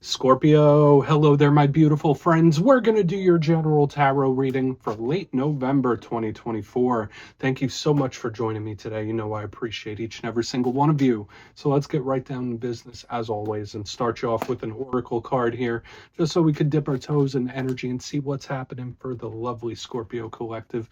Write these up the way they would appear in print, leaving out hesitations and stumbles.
Scorpio, hello there, my beautiful friends. We're going to do your general tarot reading for late November 2024. Thank you so much for joining me today. You know I appreciate each and every single one of you. So let's get right down to business as always and start you off with an oracle card here, just so we could dip our toes in energy and see what's happening for the lovely Scorpio collective.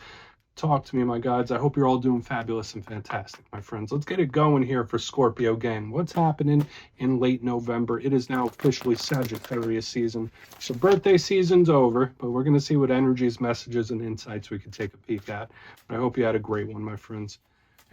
Talk to me, my gods. I hope you're all doing fabulous and fantastic, my friends. Let's get it going here for Scorpio gang. What's happening in late November? It is now officially Sagittarius season. So birthday season's over, but we're going to see what energies, messages, and insights we can take a peek at. But I hope you had a great one, my friends.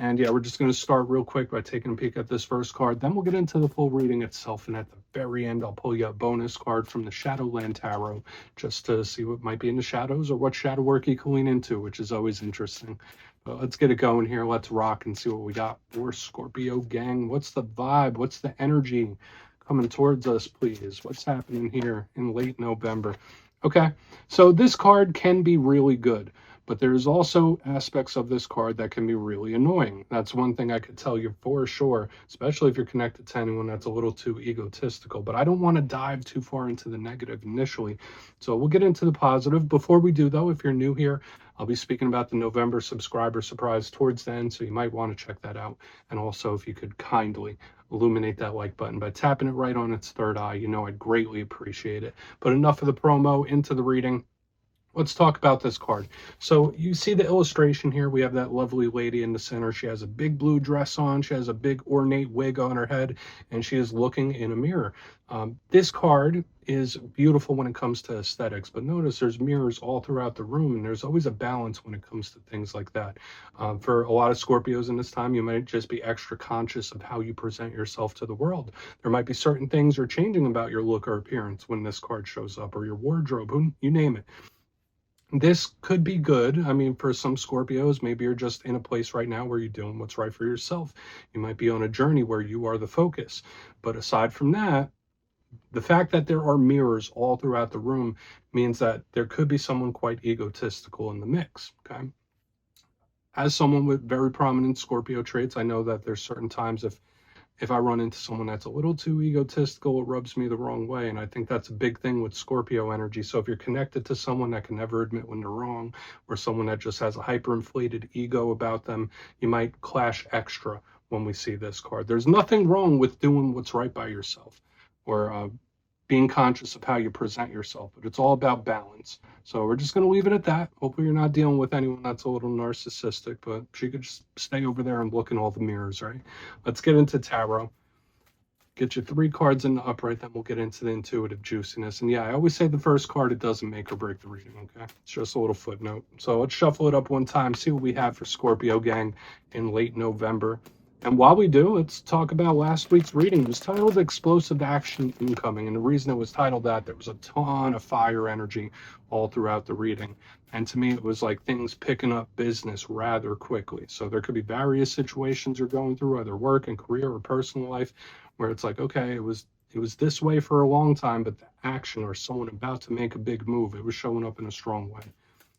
And yeah, we're just going to start real quick by taking a peek at this first card. Then we'll get into the full reading itself. And at the very end, I'll pull you a bonus card from the Shadowland Tarot just to see what might be in the shadows or what shadow work you can lean into, which is always interesting. But let's get it going here. Let's rock and see what we got for Scorpio gang. What's the vibe? What's the energy coming towards us, please? What's happening here in late November? Okay, so this card can be really good. But there's also aspects of this card that can be really annoying. That's one thing I could tell you for sure, especially if you're connected to anyone that's a little too egotistical. But I don't want to dive too far into the negative initially. So we'll get into the positive. Before we do, though, if you're new here, I'll be speaking about the November subscriber surprise towards the end, so you might want to check that out. And also, if you could kindly illuminate that like button by tapping it right on its third eye, you know I'd greatly appreciate it. But enough of the promo, into the reading. Let's talk about this card. So you see the illustration here. We have that lovely lady in the center. She has a big blue dress on. She has a big ornate wig on her head, and she is looking in a mirror. This card is beautiful when it comes to aesthetics, but notice there's mirrors all throughout the room, and there's always a balance when it comes to things like that. For a lot of Scorpios in this time, you might just be extra conscious of how you present yourself to the world. There might be certain things you're changing about your look or appearance when this card shows up, or your wardrobe, you name it. This could be good. I mean, for some Scorpios, maybe you're just in a place right now where you're doing what's right for yourself. You might be on a journey where you are the focus. But aside from that, the fact that there are mirrors all throughout the room means that there could be someone quite egotistical in the mix, okay? As someone with very prominent Scorpio traits, I know that there's certain times if I run into someone that's a little too egotistical, it rubs me the wrong way. And I think that's a big thing with Scorpio energy. So if you're connected to someone that can never admit when they're wrong, or someone that just has a hyperinflated ego about them, you might clash extra when we see this card. There's nothing wrong with doing what's right by yourself, or being conscious of how you present yourself, but it's all about balance. So we're just going to leave it at that. Hopefully you're not dealing with anyone that's a little narcissistic, but she could just stay over there and look in all the mirrors, right? Let's get into tarot. Get your 3 cards in the upright, then we'll get into the intuitive juiciness. And yeah, I always say the first card, it doesn't make or break the reading, okay? It's just a little footnote. So let's shuffle it up one time, see what we have for Scorpio gang in late November. And while we do, let's talk about last week's reading. It was titled Explosive Action Incoming. And the reason it was titled that, there was a ton of fire energy all throughout the reading. And to me, it was like things picking up business rather quickly. So there could be various situations you're going through, either work and career or personal life, where it's like, okay, it was this way for a long time, but the action or someone about to make a big move, it was showing up in a strong way.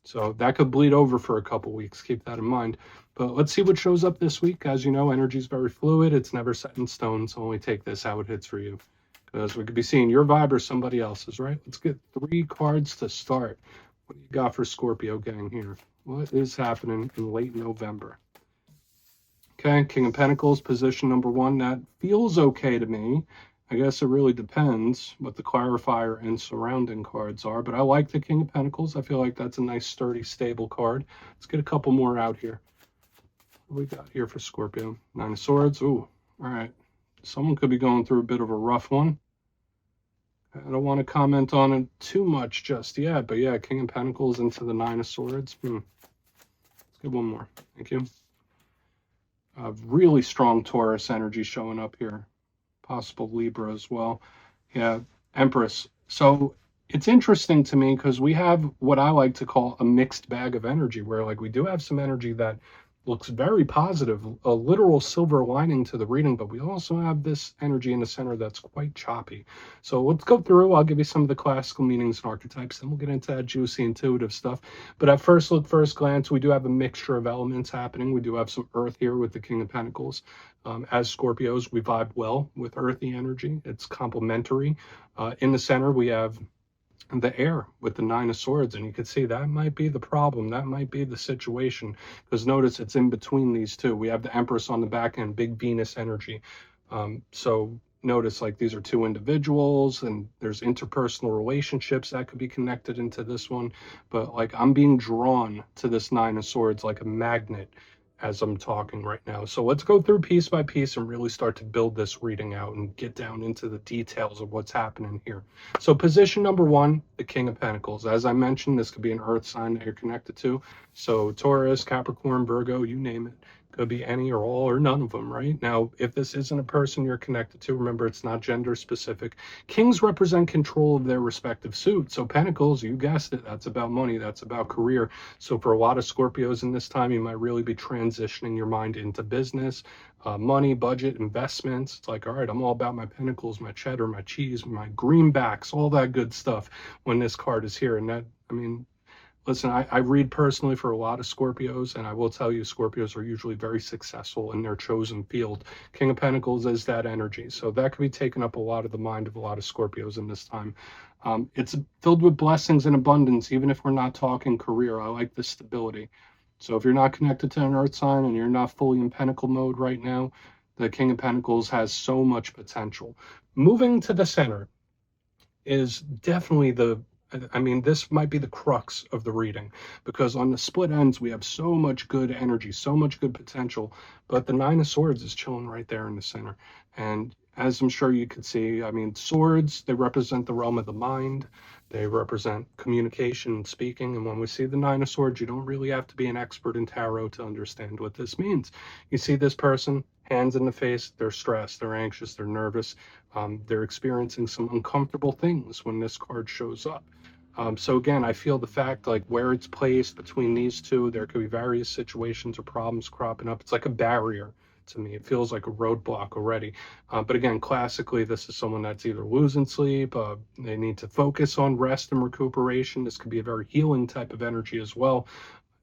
So that could bleed over for a couple weeks. Keep that in mind. But let's see what shows up this week. As you know, energy is very fluid. It's never set in stone. So only take this how it hits for you, because we could be seeing your vibe or somebody else's, right? Let's get 3 cards to start. What do you got for Scorpio gang here? What is happening in late November? Okay, King of Pentacles, position number 1. That feels okay to me. I guess it really depends what the clarifier and surrounding cards are, but I like the King of Pentacles. I feel like that's a nice, sturdy, stable card. Let's get a couple more out here. What do we got here for Scorpio? 9 of Swords. Ooh, all right. Someone could be going through a bit of a rough one. I don't want to comment on it too much just yet, but yeah, King of Pentacles into the 9 of Swords. Let's get one more. Thank you. Really strong Taurus energy showing up here. Possible Libra as well. Yeah, Empress. So it's interesting to me because we have what I like to call a mixed bag of energy, where like we do have some energy that looks very positive, a literal silver lining to the reading, but we also have this energy in the center that's quite choppy. So let's go through. I'll give you some of the classical meanings and archetypes, then we'll get into that juicy intuitive stuff. But at first look, first glance, we do have a mixture of elements happening. We do have some earth here with the King of Pentacles. As Scorpios, we vibe well with earthy energy. It's complementary. In the center, we have the air with the Nine of Swords, and you can see that might be the problem, that might be the situation, because notice it's in between these two. We have the Empress on the back end, big Venus energy. So notice, like, these are two individuals, and there's interpersonal relationships that could be connected into this one, but like I'm being drawn to this Nine of Swords like a magnet as I'm talking right now. So let's go through piece by piece and really start to build this reading out and get down into the details of what's happening here. So position number one, the King of Pentacles. As I mentioned, this could be an earth sign that you're connected to. So Taurus, Capricorn, Virgo, you name it. Could be any or all or none of them, right? Now, if this isn't a person you're connected to, remember, it's not gender specific. Kings represent control of their respective suit. So Pentacles, you guessed it, that's about money, that's about career. So for a lot of Scorpios in this time, you might really be transitioning your mind into business, money, budget, investments. It's like, all right, I'm all about my pentacles, my cheddar, my cheese, my greenbacks, all that good stuff when this card is here. And that, I mean, listen, I read personally for a lot of Scorpios, and I will tell you, Scorpios are usually very successful in their chosen field. King of Pentacles is that energy. So that could be taking up a lot of the mind of a lot of Scorpios in this time. It's filled with blessings and abundance, even if we're not talking career. I like the stability. So if you're not connected to an earth sign and you're not fully in Pentacle mode right now, the King of Pentacles has so much potential. Moving to the center is definitely this might be the crux of the reading, because on the split ends, we have so much good energy, so much good potential, but the Nine of Swords is chilling right there in the center. And as I'm sure you could see, I mean, swords, they represent the realm of the mind. They represent communication and speaking. And when we see the Nine of Swords, you don't really have to be an expert in tarot to understand what this means. You see this person, hands in the face, they're stressed, they're anxious, they're nervous. They're experiencing some uncomfortable things when this card shows up. So again, I feel the fact, like, where it's placed between these two, there could be various situations or problems cropping up. It's like a barrier to me. It feels like a roadblock already. But again, classically, this is someone that's either losing sleep, they need to focus on rest and recuperation. This could be a very healing type of energy as well.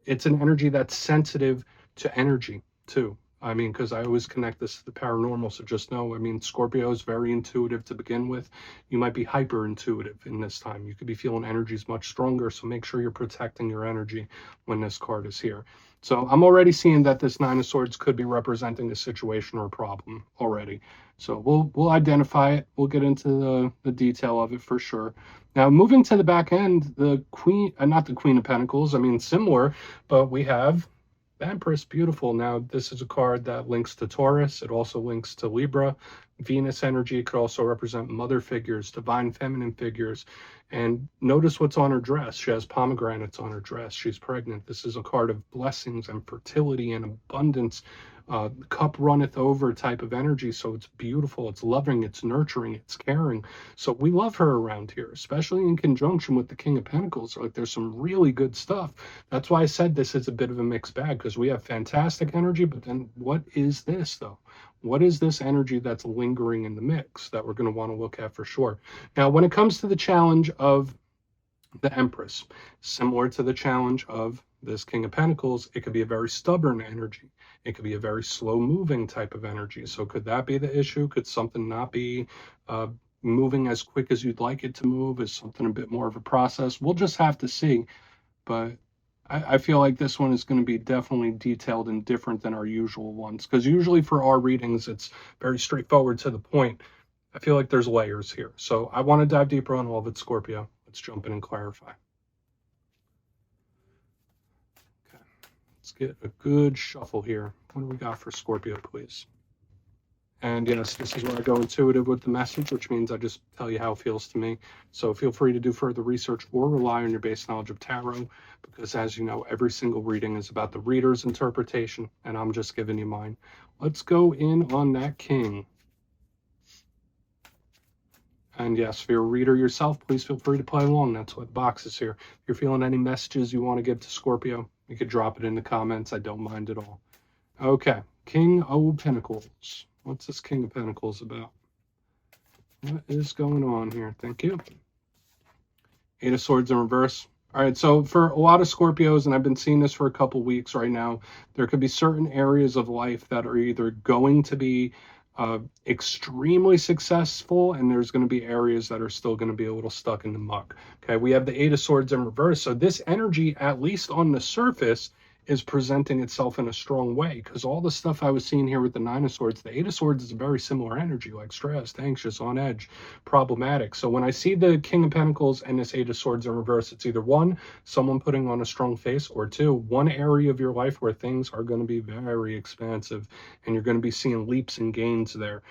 It's an energy that's sensitive to energy too. I mean, because I always connect this to the paranormal, so just know, I mean, Scorpio is very intuitive to begin with. You might be hyper intuitive in this time. You could be feeling energies much stronger, so make sure you're protecting your energy when this card is here. So I'm already seeing that this Nine of Swords could be representing a situation or a problem already. So we'll identify it. We'll get into the detail of it for sure. Now, moving to the back end, the Queen, not the Queen of Pentacles, I mean, similar, but we have Empress, beautiful. Now, this is a card that links to Taurus. It also links to Libra. Venus energy could also represent mother figures, divine feminine figures. And notice what's on her dress. She has pomegranates on her dress. She's pregnant. This is a card of blessings and fertility and abundance. Cup runneth over type of energy. So it's beautiful, it's loving, it's nurturing, it's caring. So we love her around here, especially in conjunction with the King of Pentacles. Like, there's some really good stuff. That's why I said this is a bit of a mixed bag, because we have fantastic energy, but then what is this though? What is this energy that's lingering in the mix that we're going to want to look at for sure? Now, when it comes to the challenge of the Empress, similar to the challenge of this King of Pentacles, it could be a very stubborn energy. It could be a very slow moving type of energy. So could that be the issue? Could something not be moving as quick as you'd like it to move? Is something a bit more of a process? We'll just have to see. But I feel like this one is going to be definitely detailed and different than our usual ones, because usually for our readings, it's very straightforward to the point. I feel like there's layers here. So I want to dive deeper on all of it, Scorpio. Let's jump in and clarify. Okay, let's get a good shuffle here. What do we got for Scorpio, please? And yes, this is where I go intuitive with the message, which means I just tell you how it feels to me. So feel free to do further research or rely on your base knowledge of tarot, because as you know, every single reading is about the reader's interpretation, and I'm just giving you mine. Let's go in on that King. And yes, if you're a reader yourself, please feel free to play along. That's what the box is here. If you're feeling any messages you want to give to Scorpio, you could drop it in the comments. I don't mind at all. Okay, King of Pentacles. What's this King of Pentacles about? What is going on here? Thank you. Eight of Swords in reverse. All right, so for a lot of Scorpios, and I've been seeing this for a couple weeks right now, there could be certain areas of life that are either going to be extremely successful, and there's going to be areas that are still going to be a little stuck in the muck. Okay, we have the Eight of Swords in reverse. So this energy, at least on the surface, is presenting itself in a strong way, because all the stuff I was seeing here with the Nine of Swords, the Eight of Swords is a very similar energy, like stressed, anxious, on edge, problematic. So when I see the King of Pentacles and this Eight of Swords in reverse, it's either one, someone putting on a strong face, or two, one area of your life where things are going to be very expansive and you're going to be seeing leaps and gains there.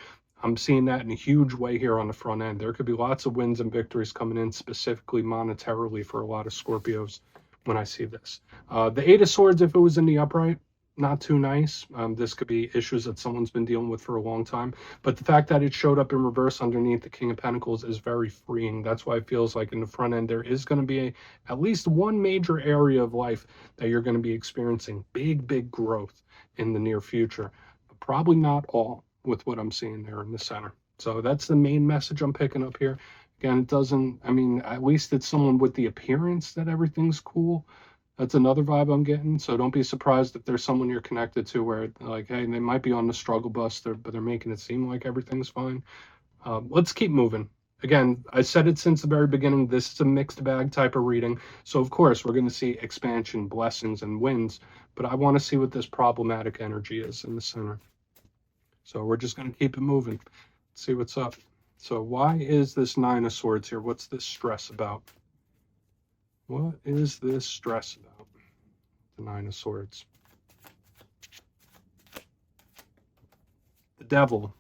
I'm seeing that in a huge way here on the front end. There could be lots of wins and victories coming in, specifically monetarily, for a lot of Scorpios when I see this. The Eight of Swords, if it was in the upright, not too nice. This could be issues that someone's been dealing with for a long time. But the fact that it showed up in reverse underneath the King of Pentacles is very freeing. That's why it feels like in the front end there is going to be at least one major area of life that you're going to be experiencing big growth in the near future. But probably not all, with what I'm seeing there in the center. So that's the main message I'm picking up here. Again, it doesn't, I mean, at least it's someone with the appearance that everything's cool. That's another vibe I'm getting. So don't be surprised if there's someone you're connected to where, like, hey, they might be on the struggle bus, but they're making it seem like everything's fine. Let's keep moving. Again, I said it since the very beginning, this is a mixed bag type of reading. So, of course, we're going to see expansion, blessings, and wins. But I want to see what this problematic energy is in the center. So we're just going to keep it moving. Let's see what's up. So why is this Nine of Swords here? What's this stress about? What is this stress about? The Nine of Swords. The Devil.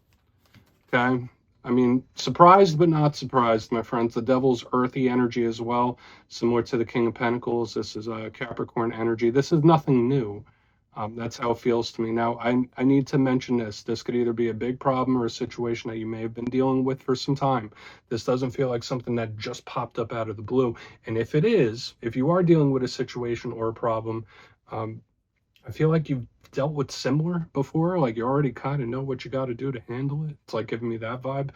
Okay. I mean, surprised but not surprised, my friends. The Devil's earthy energy as well, similar to the King of Pentacles. This is a Capricorn energy. This is nothing new. That's how it feels to me. Now, I need to mention this. This could either be a big problem or a situation that you may have been dealing with for some time. This doesn't feel like something that just popped up out of the blue. And if it is, if you are dealing with a situation or a problem, I feel like you've dealt with similar before. Like you already kind of know what you got to do to handle it. It's like giving me that vibe.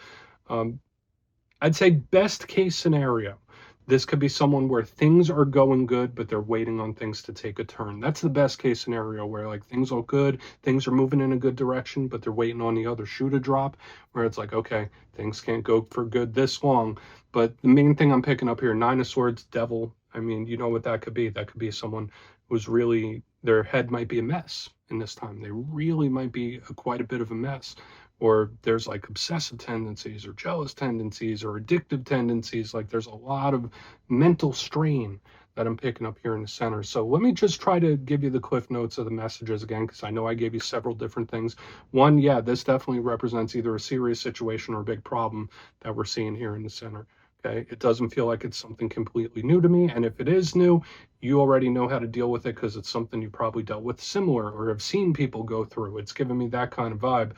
I'd say best case scenario, this could be someone where things are going good, but they're waiting on things to take a turn. That's the best case scenario, where like things are good, things are moving in a good direction, but they're waiting on the other shoe to drop, where it's like, okay, things can't go for good this long. But the main thing I'm picking up here, Nine of Swords, Devil, I mean, you know what that could be. That could be someone who's really, their head might be a mess in this time. They really might be quite a bit of a mess. Or there's like obsessive tendencies or jealous tendencies or addictive tendencies. Like there's a lot of mental strain that I'm picking up here in the center. So let me just try to give you the cliff notes of the messages again, because I know I gave you several different things. One, yeah, this definitely represents either a serious situation or a big problem that we're seeing here in the center. Okay, it doesn't feel like it's something completely new to me. And if it is new, you already know how to deal with it because it's something you probably dealt with similar or have seen people go through. It's giving me that kind of vibe.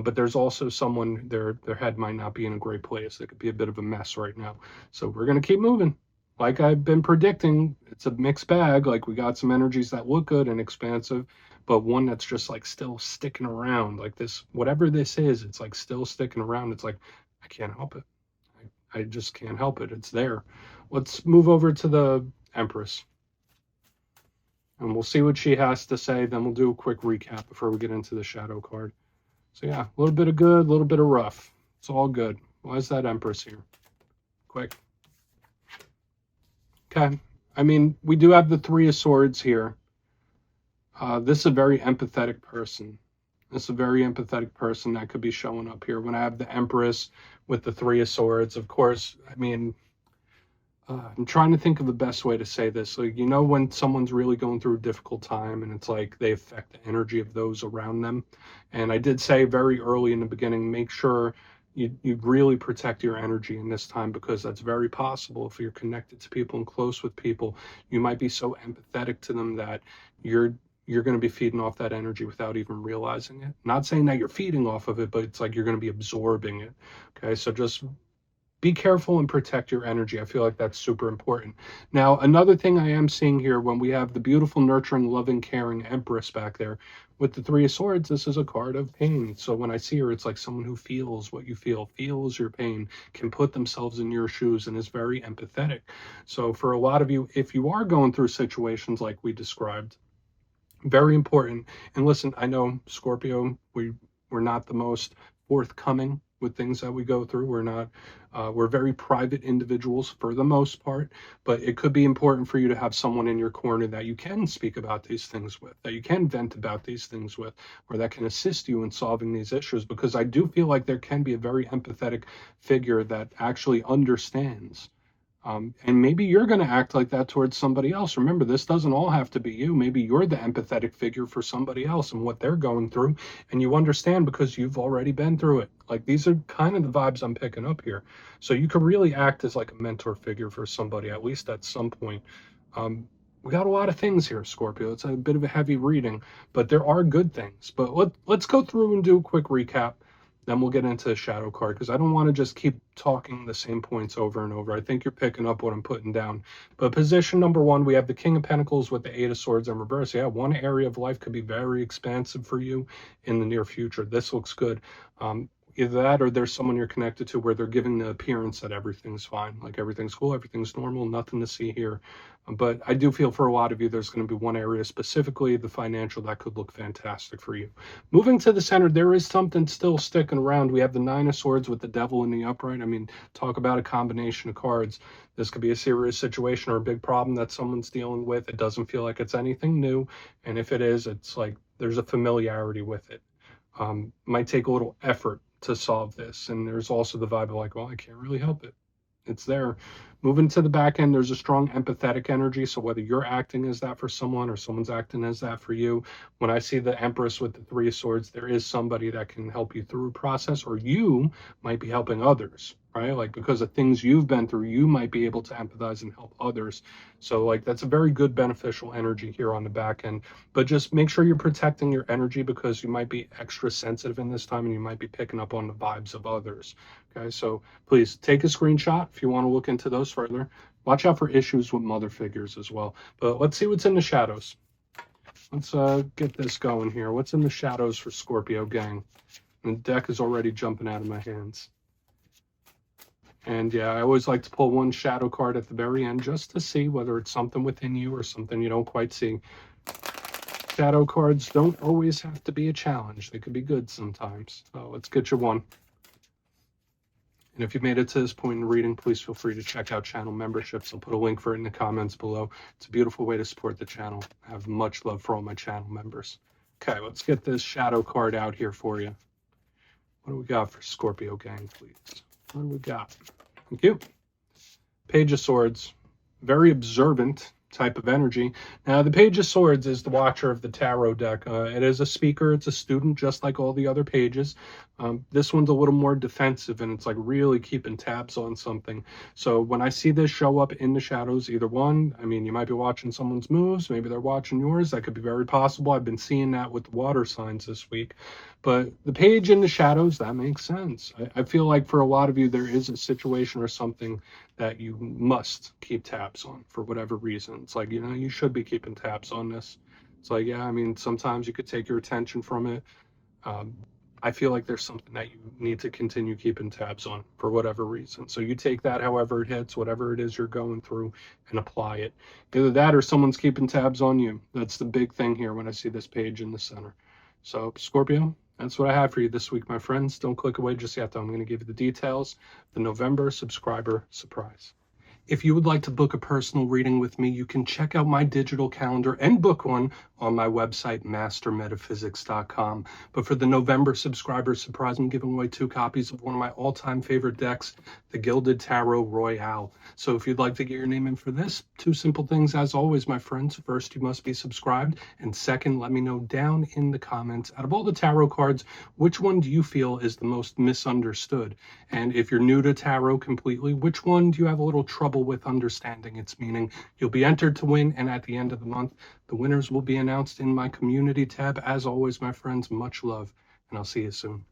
But there's also someone, their head might not be in a great place. It could be a bit of a mess right now. So we're going to keep moving. Like I've been predicting, it's a mixed bag. Like we got some energies that look good and expansive, but one that's just like still sticking around. Like this, whatever this is, it's like still sticking around. It's like, I can't help it. I just can't help it. It's there. Let's move over to the Empress. And we'll see what she has to say. Then we'll do a quick recap before we get into the shadow card. So yeah, a little bit of good, a little bit of rough. It's all good. Why is that Empress here? Quick. Okay. I mean, we do have the Three of Swords here. This is a very empathetic person. This is a very empathetic person that could be showing up here. When I have the Empress with the Three of Swords, of course, I mean, I'm trying to think of the best way to say this. Like, you know, when someone's really going through a difficult time and it's like they affect the energy of those around them. And I did say very early in the beginning, make sure you really protect your energy in this time, because that's very possible. If you're connected to people and close with people, you might be so empathetic to them that you're going to be feeding off that energy without even realizing it. Not saying that you're feeding off of it, but it's like you're going to be absorbing it. Okay, so just be careful and protect your energy. I feel like that's super important. Now, another thing I am seeing here, when we have the beautiful, nurturing, loving, caring Empress back there with the Three of Swords, this is a card of pain. So when I see her, it's like someone who feels what you feel, feels your pain, can put themselves in your shoes, and is very empathetic. So for a lot of you, if you are going through situations like we described, very important. And listen, I know, Scorpio, we're not the most forthcoming with things that we go through. We're very private individuals for the most part, but it could be important for you to have someone in your corner that you can speak about these things with, that you can vent about these things with, or that can assist you in solving these issues, because I do feel like there can be a very empathetic figure that actually understands. And maybe you're going to act like that towards somebody else. Remember, this doesn't all have to be you. Maybe you're the empathetic figure for somebody else and what they're going through, and you understand because you've already been through it. Like, these are kind of the vibes I'm picking up here. So you can really act as like a mentor figure for somebody, at least at some point. We got a lot of things here, Scorpio. It's a bit of a heavy reading, but there are good things. But let's go through and do a quick recap. Then we'll get into the shadow card, because I don't want to just keep talking the same points over and over. I think you're picking up what I'm putting down. But position number one, we have the King of Pentacles with the Eight of Swords in reverse. Yeah, one area of life could be very expansive for you in the near future. This looks good. Either that, or there's someone you're connected to where they're giving the appearance that everything's fine, like everything's cool, everything's normal, nothing to see here. But I do feel for a lot of you, there's going to be one area specifically, the financial, that could look fantastic for you. Moving to the center, there is something still sticking around. We have the Nine of Swords with the Devil in the upright. I mean, talk about a combination of cards. This could be a serious situation or a big problem that someone's dealing with. It doesn't feel like it's anything new. And if it is, it's like there's a familiarity with it. Might take a little effort to solve this. And there's also the vibe of like, well, I can't really help it. It's there. Moving to the back end, there's a strong empathetic energy. So whether you're acting as that for someone or someone's acting as that for you, when I see the Empress with the Three of Swords, there is somebody that can help you through a process, or you might be helping others, right? Like, because of things you've been through, you might be able to empathize and help others. So like, that's a very good beneficial energy here on the back end. But just make sure you're protecting your energy, because you might be extra sensitive in this time and you might be picking up on the vibes of others. Okay, so please take a screenshot if you want to look into those further. Watch out for issues with mother figures as well. But let's see what's in the shadows. Let's get this going here. What's in the shadows for Scorpio gang? And the deck is already jumping out of my hands. And yeah, I always like to pull one shadow card at the very end just to see whether it's something within you or something you don't quite see. Shadow cards don't always have to be a challenge. They could be good sometimes. So let's get you one. And if you've made it to this point in the reading, please feel free to check out channel memberships. I'll put a link for it in the comments below. It's a beautiful way to support the channel. I have much love for all my channel members. Okay, let's get this shadow card out here for you. What do we got for Scorpio gang, please? What do we got? Thank you. Page of Swords. Very observant type of energy. Now, the Page of Swords is the watcher of the tarot deck. It is a speaker. It's a student, just like all the other pages. This one's a little more defensive, and it's like really keeping tabs on something. So when I see this show up in the shadows, either one, I mean, you might be watching someone's moves. Maybe they're watching yours. That could be very possible. I've been seeing that with the water signs this week. But the page in the shadows, that makes sense. I feel like for a lot of you, there is a situation or something that you must keep tabs on for whatever reason. It's like, you know, you should be keeping tabs on this. It's like, yeah, I mean, sometimes you could take your attention from it. I feel like there's something that you need to continue keeping tabs on for whatever reason. So you take that however it hits, whatever it is you're going through, and apply it. Either that or someone's keeping tabs on you. That's the big thing here when I see this page in the center. So Scorpio, that's what I have for you this week, my friends. Don't click away just yet, though. I'm going to give you the details. The November subscriber surprise. If you would like to book a personal reading with me, you can check out my digital calendar and book one on my website, mastermetaphysics.com. But for the November subscriber surprise, I'm giving away 2 copies of one of my all-time favorite decks, the Gilded Tarot Royale. So if you'd like to get your name in for this, 2 simple things as always, my friends. First, you must be subscribed. And second, let me know down in the comments, out of all the tarot cards, which one do you feel is the most misunderstood? And if you're new to tarot completely, which one do you have a little trouble with understanding its meaning? You'll be entered to win, and at the end of the month, the winners will be announced in my community tab. As always, my friends, much love, and I'll see you soon.